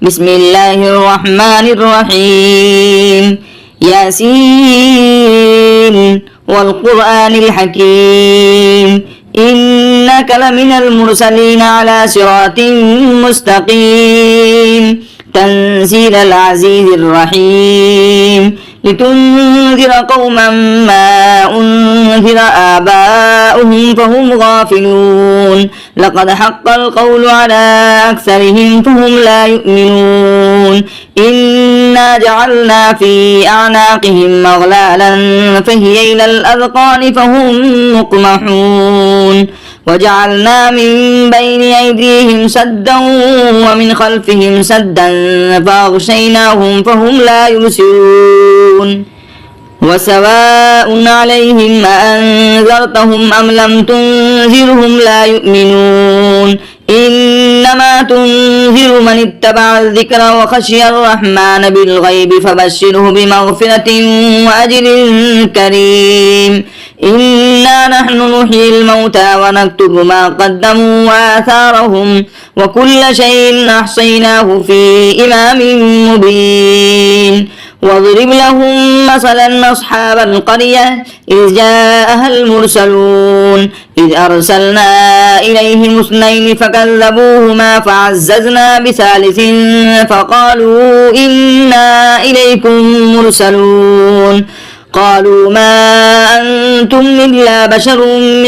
بسم الله الرحمن الرحيم ياسين والقرآن الحكيم إنك لمن المرسلين على صراط مستقيم تنزيل العزيز الرحيم لتنذر قوما ما أنذر آباؤهم فهم غافلون لقد حق القول على أكثرهم فهم لا يؤمنون إنا جعلنا في أعناقهم أغلالا فهي إلى الأذقان فهم مقمحون وجعلنا من بين أيديهم سدا ومن خلفهم سدا فأغشيناهم فهم لا يبصرون وسواء عليهم أأنذرتهم أم لم تنذرهم لا يؤمنون إنما تنذر من اتبع الذكر وخشي الرحمن بالغيب فبشره بمغفرة وأجر كريم إنا نحن نحيي الموتى ونكتب ما قدموا وآثارهم وكل شيء أحصيناه في إمام مبين واضرب لهم مثلا أصحاب القرية إذ جاءها المرسلون إذ أرسلنا إليهم اثنين فكذبوهما فعززنا بثالث فقالوا إنا إليكم مرسلون قالوا ما أنتم إلا بشر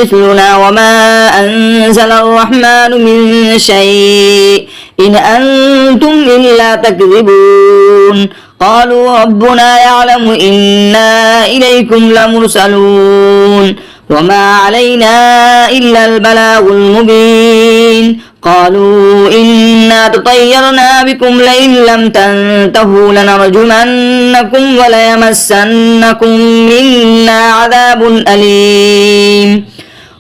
مثلنا وما أنزل الرحمن من شيء إن أنتم إلا تكذبون قالوا ربنا يعلم إنا إليكم لمرسلون وما علينا إلا البلاغ المبين قالوا إنا تطيرنا بكم لئن لم تنتهوا لنرجمنكم وليمسنكم منا عذاب أليم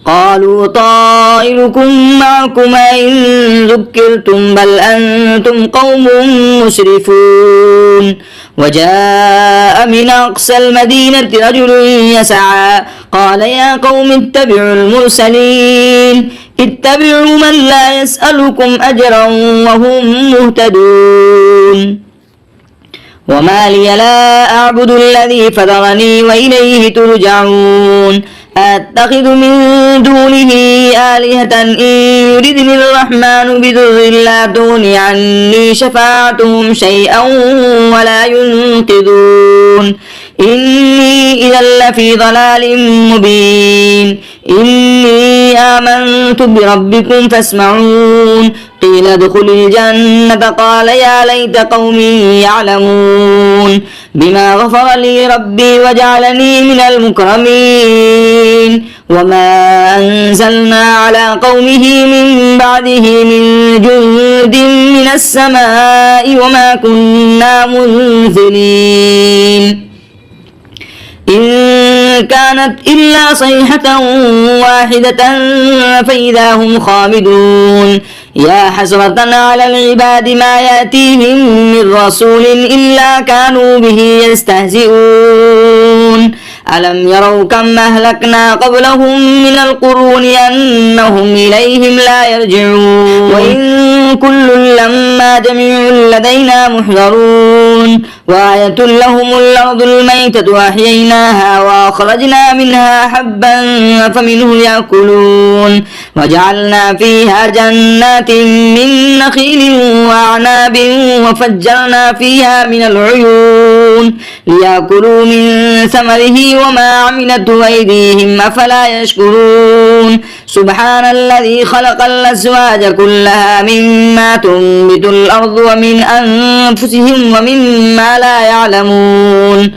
قالوا طائركم معكم إن ذكرتم بل أنتم قوم مسرفون وجاء من أقصى المدينة رجل يسعى قال يا قوم اتبعوا المرسلين اتبعوا من لا يسألكم أجرا وهم مهتدون وما لي لا أعبد الذي فطرني وإليه ترجعون أتخذ من دونه آلهة إن يردني الرحمن بضر لا تغن عني شفاعتهم شيئا ولا ينقذون إني إذا لفي ضلال مبين إني آمنت بربكم فاسمعون قيل ادخل الجنة قال يا ليت قومي يعلمون بما غفر لي ربي وجعلني من المكرمين وما أنزلنا على قومه من بعده من جند من السماء وما كنا منزلين إن كانت إلا صيحة واحدة فإذا هم خامدون يا حسرة على العباد ما يأتيهم من رسول إلا كانوا به يستهزئون ألم يروا كم أهلكنا قبلهم من القرون أنهم إليهم لا يرجعون وإن كل لما جميع لدينا محضرون وآية لهم الأرض الميتة أحييناها وأخرجنا منها حبا فمنه يأكلون وجعلنا فيها جنات من نخيل وأعناب وفجرنا فيها من العيون ليأكلوا من ثمره وما عملته أيديهم أفلا يشكرون سبحان الذي خلق الأزواج كلها مما تنبت الأرض ومن أنفسهم ومما لا يعلمون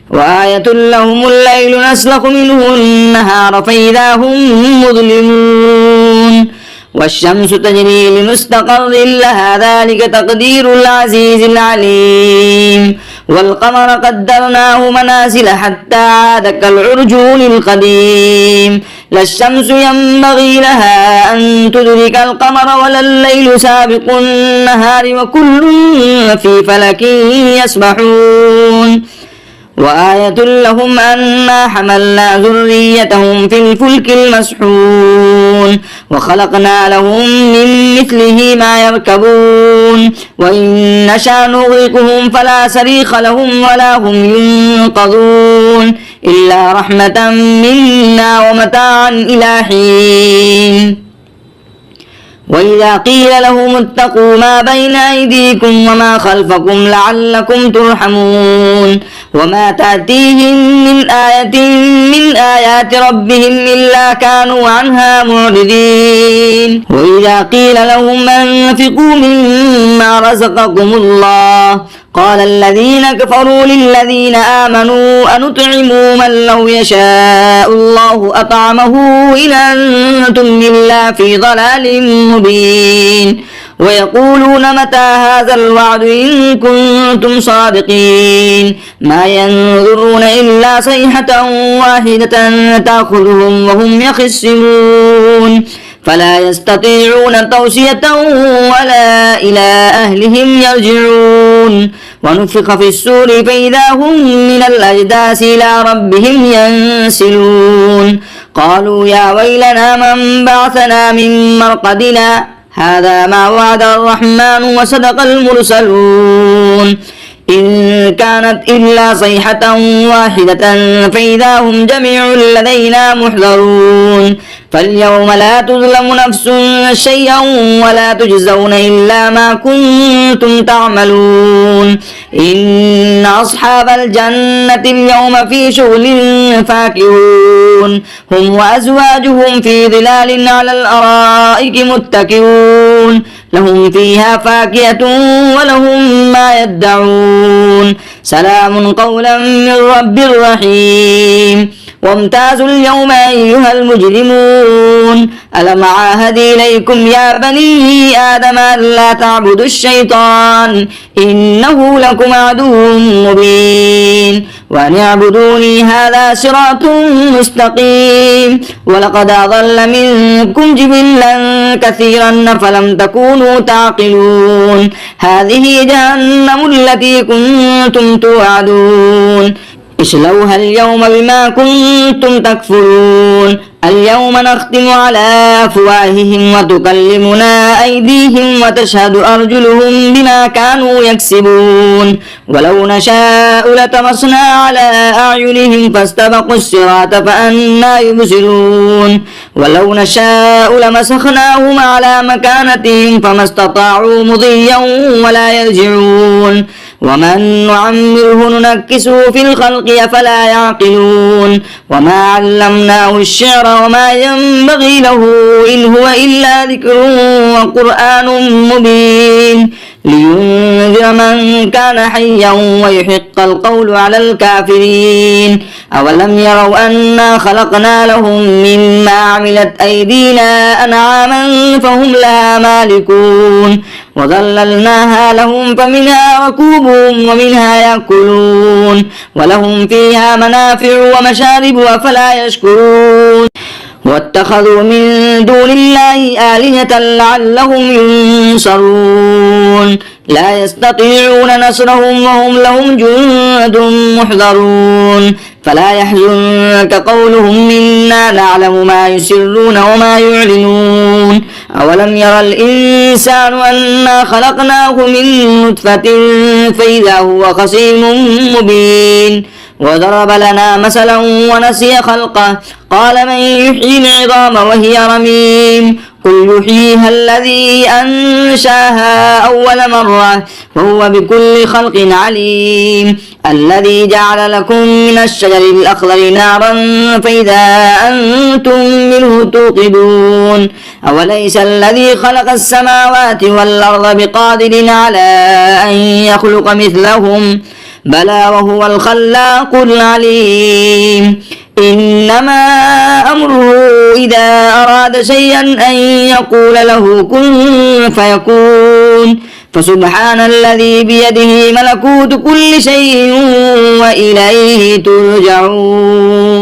وآية لهم الليل نسلخ منه النهار فإذا هم مظلمون والشمس تجري لمستقر لها ذلك تقدير العزيز العليم والقمر قدرناه منازل حتى عاد كالعرجون القديم لا الشمس ينبغي لها أن تدرك القمر ولا الليل سابق النهار وكل في فلك يسبحون وآية لهم أنا حملنا ذريتهم في الفلك المسحون وخلقنا لهم من مثله ما يركبون وإن نشأ نغرقهم فلا صريخ لهم ولا هم ينقذون إلا رحمة منا ومتاعا إلى حين. وإذا قيل لهم اتقوا ما بين أيديكم وما خلفكم لعلكم ترحمون وما تأتيهم من آية من آيات ربهم إلا كانوا عنها معرضين. وإذا قيل لهم أنفقوا مما رزقكم الله قال الذين كفروا للذين آمنوا أنطعم من لو يشاء الله أطعمه إن أنتم إلا في ضلال مبين. ويقولون متى هذا الوعد إن كنتم صادقين ما ينظرون إلا صيحة واحدة تأخذهم وهم يخصمون فلا يستطيعون توصية ولا إلى أهلهم يرجعون. ونفخ في السور فإذا هم من الأجداث إلى ربهم ينسلون قالوا يا ويلنا من بعثنا من مرقدنا هذا ما وعد الرحمن وصدق المرسلون إن كانت إلا صيحة واحدة فإذا هم جميع لدينا محضرون. فاليوم لا تظلم نفس شيئا ولا تجزون إلا ما كنتم تعملون إن أصحاب الجنة اليوم في شغل فاكهون هم وأزواجهم في ظلال على الأرائك متكئون لهم فيها فاكهة ولهم ما يدعون سلام قولا من رب رحيم. وامتازوا اليوم أيها المجرمون ألم عاهد إليكم يا بني آدم ألا تعبدوا الشيطان إنه لكم عدو مبين وأن اعبدوني هذا صراط مستقيم. ولقد أضل منكم جبلا كثيرا فلم تكونوا تعقلون هذه جهنم التي كنتم توعدون اصلوها اليوم بما كنتم تكفرون اليوم نختم على أفواههم وتكلمنا أيديهم وتشهد أرجلهم بما كانوا يكسبون ولو نشاء لطمسنا على أعينهم فاستبقوا الصراط فأنى يبصرون ولو نشاء لمسخناهم على مكانتهم فما استطاعوا مضيا ولا يرجعون ومن نعمره ننكسه في الخلق أفلا يعقلون وما علمناه الشعر وما ينبغي له إن هو إلا ذكر وقرآن مبين لينذر من كان حيا ويحق القول على الكافرين. أولم يروا أنا خلقنا لهم مما عملت أيدينا أنعاما فهم لها مالكون وظللناها لهم فمنها ركوبهم ومنها يأكلون ولهم فيها منافع ومشارب أفلا يشكرون. واتخذوا من دون الله آلهة لعلهم ينصرون لا يستطيعون نصرهم وهم لهم جند محضرون فلا يحزنك قولهم إنا نعلم ما يسرون وما يعلنون. أولم يرى الإنسان أنا خلقناه من نطفة فإذا هو خصيم مبين وضرب لنا مثلا ونسي خلقه قال من يحيي العظام وهي رميم قل يحييها الذي أنشاها أول مرة وهو بكل خلق عليم الذي جعل لكم من الشجر الأخضر نارا فإذا أنتم منه توقدون أوليس الذي خلق السماوات والأرض بقادر على أن يخلق مثلهم بلى وهو الخلاق العليم. إنما أمره إذا أراد شيئا أن يقول له كن فيكون فسبحان الذي بيده ملكوت كل شيء وإليه ترجعون.